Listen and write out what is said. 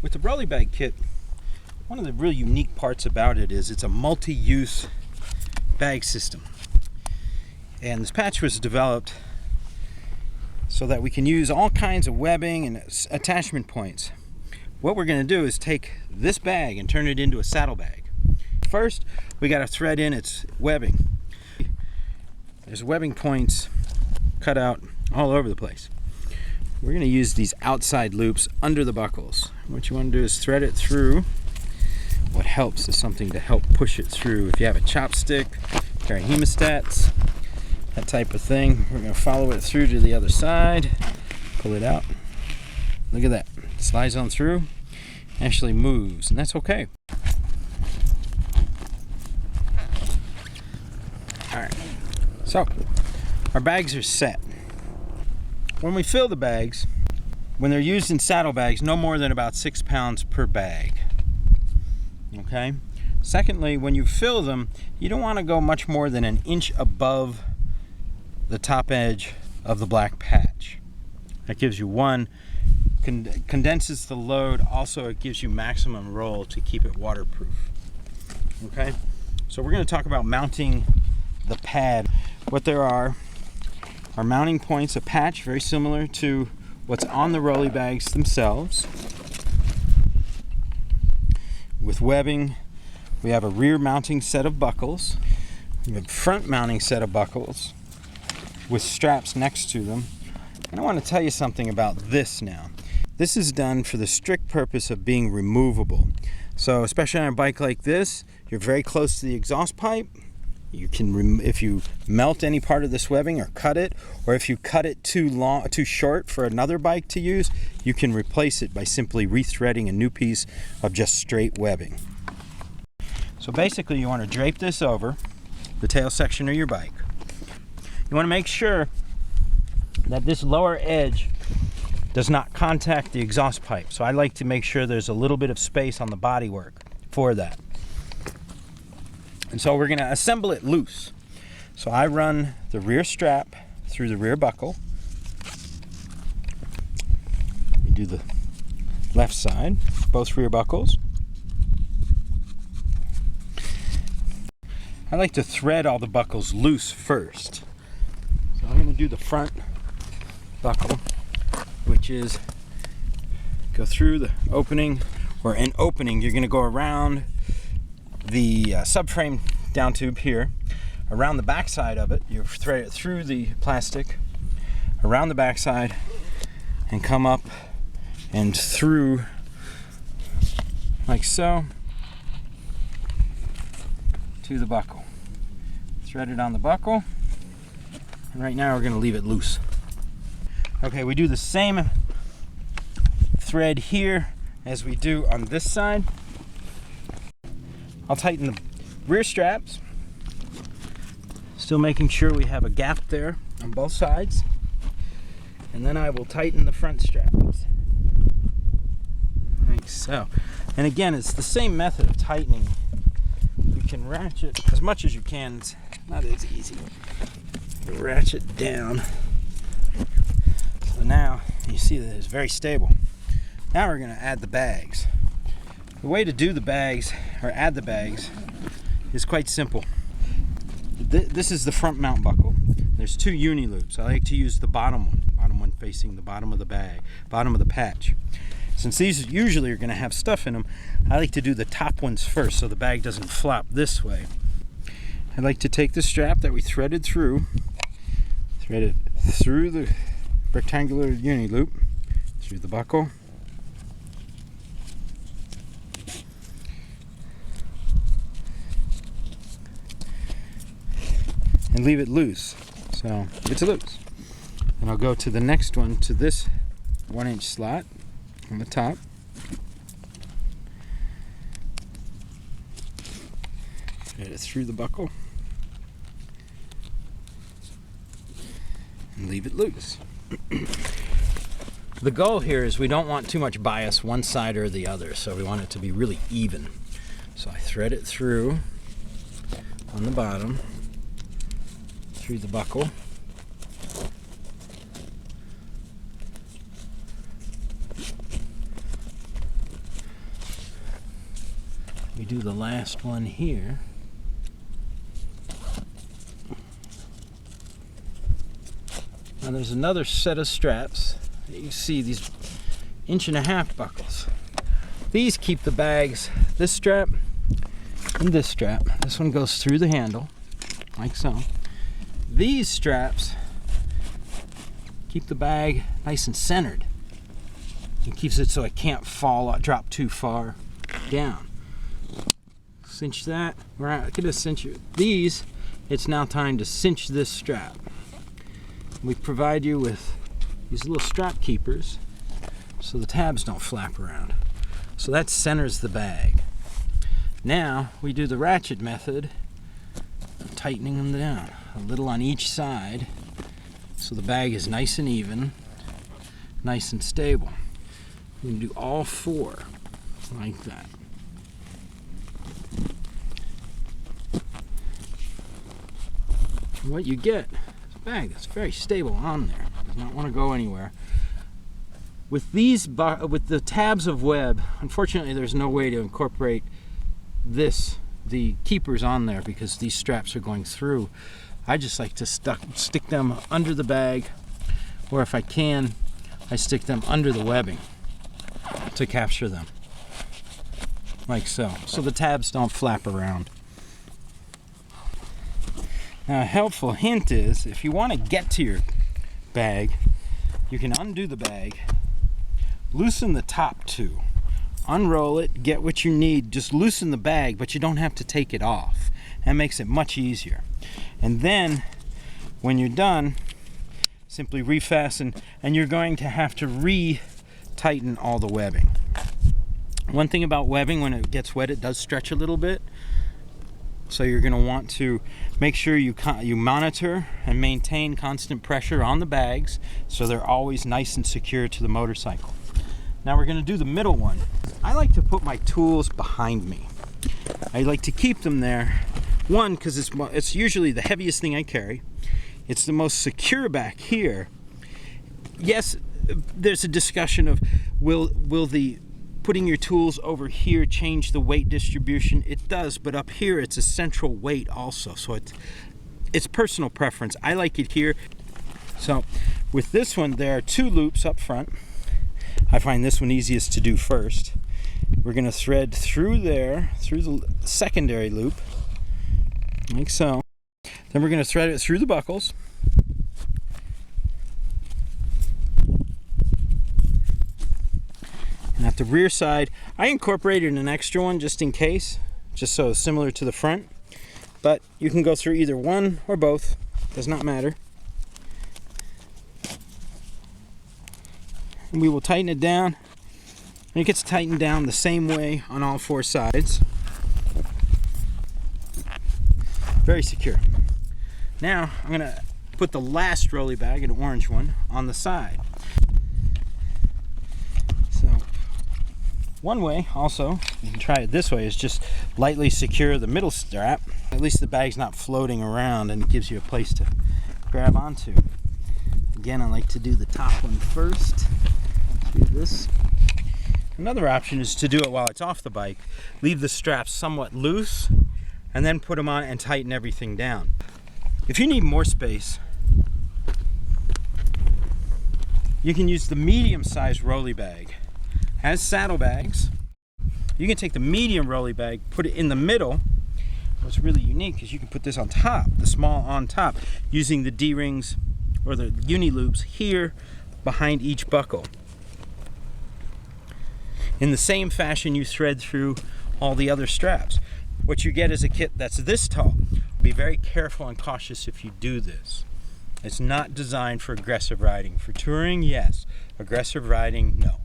With the Rolie Bag kit, one of the really unique parts about it is it's a multi-use bag system. And this patch was developed so that we can use all kinds of webbing and attachment points. What we're going to do is take this bag and turn it into a saddle bag. First, we got to thread in its webbing. There's webbing points cut out all over the place. We're going to use these outside loops under the buckles. What you want to do is thread it through. What helps is something to help push it through. If you have a chopstick, carry hemostats, that type of thing. We're going to follow it through to the other side, pull it out. Look at that. It slides on through, actually moves, and that's okay. Alright, so our bags are set. When we fill the bags, when they're used in saddle bags, no more than about 6 pounds per bag. Okay? Secondly, when you fill them, you don't want to go much more than 1 inch above the top edge of the black patch. That gives you condenses the load. Also, it gives you maximum roll to keep it waterproof. Okay? So we're going to talk about mounting the pad. What there are mounting points, a patch very similar to what's on the Rolie bags themselves. With webbing, we have a rear mounting set of buckles. We have a front mounting set of buckles with straps next to them. And I want to tell you something about this now. This is done for the strict purpose of being removable. So especially on a bike like this, you're very close to the exhaust pipe. You can, if you melt any part of this webbing or cut it, or if you cut it too short for another bike to use, you can replace it by simply rethreading a new piece of just straight webbing. So basically you want to drape this over the tail section of your bike. You want to make sure that this lower edge does not contact the exhaust pipe. So I like to make sure there's a little bit of space on the bodywork for that. And so we're going to assemble it loose. So I run the rear strap through the rear buckle. We do the left side, both rear buckles. I like to thread all the buckles loose first. So I'm going to do the front buckle, which is go through the opening, or an opening. You're going to go around the subframe down tube here, around the back side of it. You thread it through the plastic, around the back side, and come up and through like so to the buckle. Thread it on the buckle, and right now we're going to leave it loose. Okay, we do the same thread here as we do on this side. I'll tighten the rear straps, still making sure we have a gap there on both sides, and then I will tighten the front straps like so. And again, it's the same method of tightening. You can ratchet as much as you can. It's not as easy. Ratchet down. So now you see that it's very stable. Now we're going to add the bags. The way to do the bags, or add the bags, is quite simple. This is the front mount buckle. There's 2 uni loops. I like to use the bottom one facing the bottom of the bag, bottom of the patch. Since these usually are going to have stuff in them, I like to do the top ones first so the bag doesn't flop this way. I like to take the strap that we threaded through, thread it through the rectangular uni loop, through the buckle, and leave it loose. So it's loose. And I'll go to the next one, to this 1-inch slot on the top. Thread it through the buckle and leave it loose. The goal here is we don't want too much bias one side or the other, so we want it to be really even. So I thread it through on the bottom, through the buckle, do the last one here. Now there's another set of straps. You see these 1.5-inch buckles. These keep the bags, this strap and this strap. This one goes through the handle, like so. These straps keep the bag nice and centered. It keeps it so it can't fall, drop too far down. Cinch that. We're gonna cinch these. It's now time to cinch this strap. We provide you with these little strap keepers so the tabs don't flap around. So that centers the bag. Now we do the ratchet method of tightening them down, a little on each side, so the bag is nice and even, nice and stable. You can do all 4 like that. What you get is a bag that's very stable on there. Does not want to go anywhere. With these, with the tabs of web, unfortunately there's no way to incorporate the keepers on there because these straps are going through. I just like to stick them under the bag, or if I can, I stick them under the webbing to capture them, like so. So the tabs don't flap around. Now a helpful hint is, if you want to get to your bag, you can undo the bag, loosen the top 2, unroll it, get what you need, just loosen the bag, but you don't have to take it off. That makes it much easier. And then when you're done, simply refasten, and you're going to have to re-tighten all the webbing. One thing about webbing, when it gets wet, it does stretch a little bit. So you're going to want to make sure you monitor and maintain constant pressure on the bags so they're always nice and secure to the motorcycle. Now we're going to do the middle one. I like to put my tools behind me. I like to keep them there. One, because it's usually the heaviest thing I carry. It's the most secure back here. Yes, there's a discussion of will the putting your tools over here change the weight distribution. It does, but up here it's a central weight also, so it's personal preference. I like it here. So with this one, there are 2 loops up front. I find this one easiest to do first. We're going to thread through there, through the secondary loop, like so. Then we're going to thread it through the buckles. And at the rear side, I incorporated an extra one just in case, just so it's similar to the front. But you can go through either one or both, does not matter. And we will tighten it down. And it gets tightened down the same way on all 4 sides. Very secure. Now I'm going to put the last Rolie bag, an orange one, on the side. So one way also, you can try it this way, is just lightly secure the middle strap. At least the bag's not floating around and it gives you a place to grab onto. Again, I like to do the top one first. Do this. Another option is to do it while it's off the bike. Leave the straps somewhat loose and then put them on and tighten everything down. If you need more space, you can use the medium-sized Rolie bag. It has saddlebags. You can take the medium Rolie bag, put it in the middle. What's really unique is you can put this on top, the small on top, using the D-rings or the uni loops here behind each buckle. In the same fashion you thread through all the other straps. What you get is a kit that's this tall. Be very careful and cautious if you do this. It's not designed for aggressive riding. For touring, yes. Aggressive riding, no.